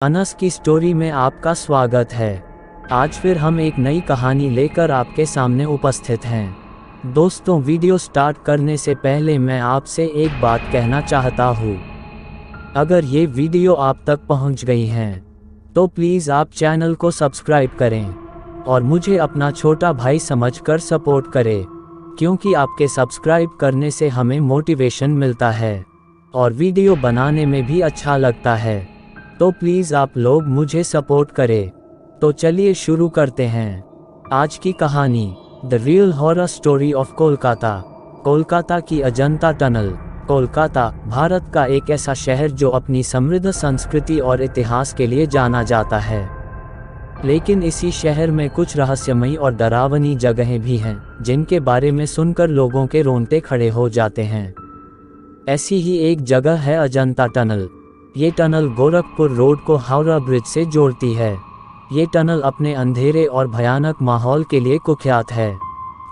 अनस की स्टोरी में आपका स्वागत है। आज फिर हम एक नई कहानी लेकर आपके सामने उपस्थित हैं। दोस्तों, वीडियो स्टार्ट करने से पहले मैं आपसे एक बात कहना चाहता हूँ। अगर ये वीडियो आप तक पहुँच गई हैं तो प्लीज़ आप चैनल को सब्सक्राइब करें और मुझे अपना छोटा भाई समझकर सपोर्ट करें, क्योंकि आपके सब्सक्राइब करने से हमें मोटिवेशन मिलता है और वीडियो बनाने में भी अच्छा लगता है। तो प्लीज़ आप लोग मुझे सपोर्ट करें। तो चलिए शुरू करते हैं आज की कहानी, the real horror story of Kolkata. Kolkata की अजंता टनल। कोलकाता भारत का एक ऐसा शहर जो अपनी समृद्ध संस्कृति और इतिहास के लिए जाना जाता है, लेकिन इसी शहर में कुछ रहस्यमयी और डरावनी जगहें भी हैं जिनके बारे में सुनकर लोगों के रोंगटे खड़े हो जाते हैं। ऐसी ही एक जगह है अजंता टनल। ये टनल गोरखपुर रोड को हावड़ा ब्रिज से जोड़ती है। ये टनल अपने अंधेरे और भयानक माहौल के लिए कुख्यात है।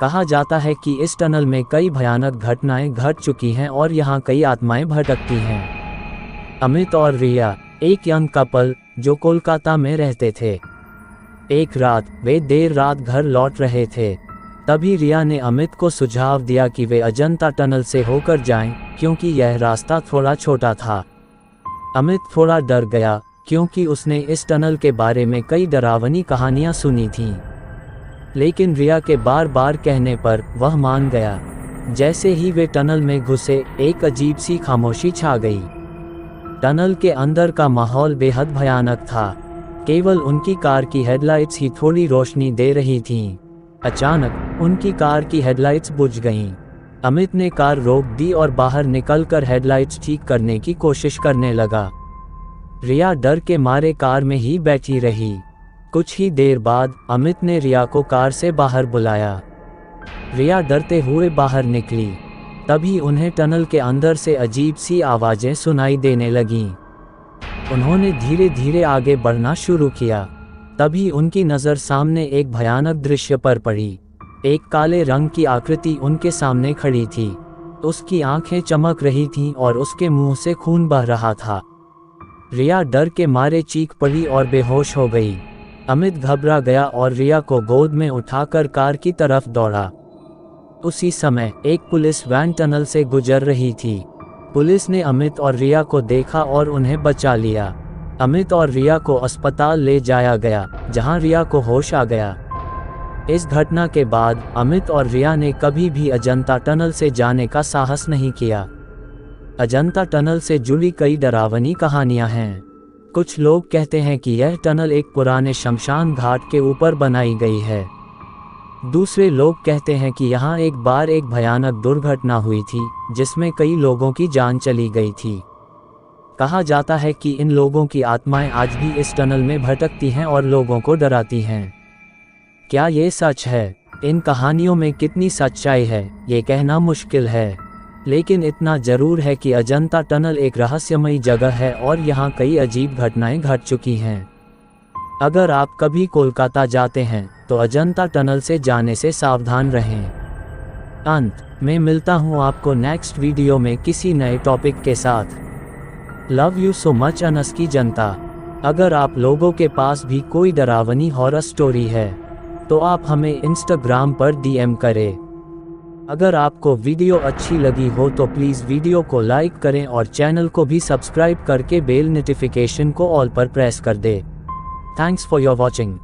कहा जाता है कि इस टनल में कई भयानक घटनाएं घट चुकी हैं और यहाँ कई आत्माएं भटकती हैं। अमित और रिया, एक यंग कपल जो कोलकाता में रहते थे। एक रात वे देर रात घर लौट रहे थे। तभी रिया ने अमित को सुझाव दिया कि वे अजंता टनल से होकर जाएं, क्योंकि यह रास्ता थोड़ा छोटा था। अमित थोड़ा डर गया, क्योंकि उसने इस टनल के बारे में कई डरावनी कहानियां सुनी थीं। लेकिन रिया के बार बार कहने पर वह मान गया। जैसे ही वे टनल में घुसे, एक अजीब सी खामोशी छा गई। टनल के अंदर का माहौल बेहद भयानक था। केवल उनकी कार की हेडलाइट्स ही थोड़ी रोशनी दे रही थीं। अचानक उनकी कार की हेडलाइट्स बुझ गईं। अमित ने कार रोक दी और बाहर निकलकर हेडलाइट्स ठीक करने की कोशिश करने लगा। रिया डर के मारे कार में ही बैठी रही। कुछ ही देर बाद अमित ने रिया को कार से बाहर बुलाया। रिया डरते हुए बाहर निकली। तभी उन्हें टनल के अंदर से अजीब सी आवाज़ें सुनाई देने लगीं। उन्होंने धीरे धीरे आगे बढ़ना शुरू किया। तभी उनकी नज़र सामने एक भयानक दृश्य पर पड़ी। एक काले रंग की आकृति उनके सामने खड़ी थी। उसकी आंखें चमक रही थीं और उसके मुंह से खून बह रहा था। रिया डर के मारे चीख पड़ी और बेहोश हो गई। अमित घबरा गया और रिया को गोद में उठाकर कार की तरफ दौड़ा। उसी समय एक पुलिस वैन टनल से गुजर रही थी। पुलिस ने अमित और रिया को देखा और उन्हें बचा लिया। अमित और रिया को अस्पताल ले जाया गया, जहां रिया को होश आ गया। इस घटना के बाद अमित और रिया ने कभी भी अजंता टनल से जाने का साहस नहीं किया। अजंता टनल से जुड़ी कई डरावनी कहानियां हैं। कुछ लोग कहते हैं कि यह टनल एक पुराने शमशान घाट के ऊपर बनाई गई है। दूसरे लोग कहते हैं कि यहाँ एक बार एक भयानक दुर्घटना हुई थी जिसमें कई लोगों की जान चली गई थी। कहा जाता है कि इन लोगों की आत्माएं आज भी इस टनल में भटकती हैं और लोगों को डराती हैं। क्या ये सच है? इन कहानियों में कितनी सच्चाई है ये कहना मुश्किल है, लेकिन इतना जरूर है कि अजंता टनल एक रहस्यमयी जगह है और यहाँ कई अजीब घटनाएं घट चुकी हैं। अगर आप कभी कोलकाता जाते हैं तो अजंता टनल से जाने से सावधान रहें। अंत में मिलता हूँ आपको नेक्स्ट वीडियो में किसी नए टॉपिक के साथ। Love you so much Anas की जनता। अगर आप लोगों के पास भी कोई डरावनी हॉरर स्टोरी है तो आप हमें इंस्टाग्राम पर डीएम करें। अगर आपको वीडियो अच्छी लगी हो तो प्लीज़ वीडियो को लाइक करें और चैनल को भी सब्सक्राइब करके बेल नोटिफिकेशन को ऑल पर प्रेस कर दें। Thanks for your watching.